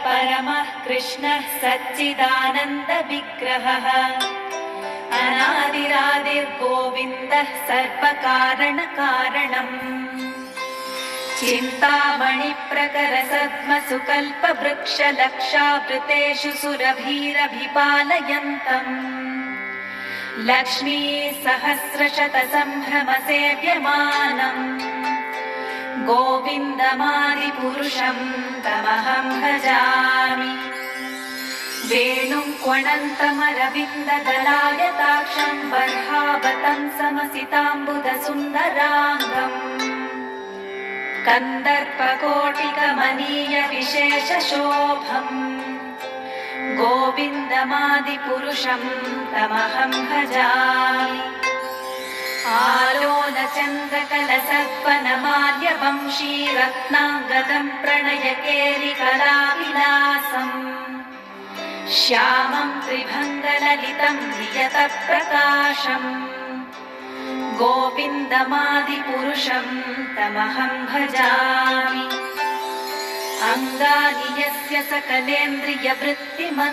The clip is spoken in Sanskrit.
परमः कृष्णः सच्चिदानन्दविग्रहः अनादिरादिर्गोविन्दः सर्वकारणकारणम् चिन्तामणिप्रकरसद्मसुकल्पवृक्षलक्षावृतेषु सुरभीरभिपालयन्तम् लक्ष्मीसहस्रशतसम्भ्रमसेव्यमानम् गोविन्दमादिपुरुषं तमहं भजामि वेणुं क्वणन्तमरविन्ददलायताक्षं बर्हावतं समसिताम्बुदसुन्दराङ्गम् कन्दर्पकोटिकमनीयविशेषशोभम् गोविन्दमादिपुरुषं तमहं भजामि आलोलचन्द्रकलसर्पणमाल्यवंशीरत्नाङ्गदं प्रणयकेलिकलाविलासम् श्यामं त्रिभङ्गललितं नियतप्रकाशम् गोविन्दमादिपुरुषं तमहं भजामि अङ्गानि यस्य सकलेन्द्रियवृत्तिमत्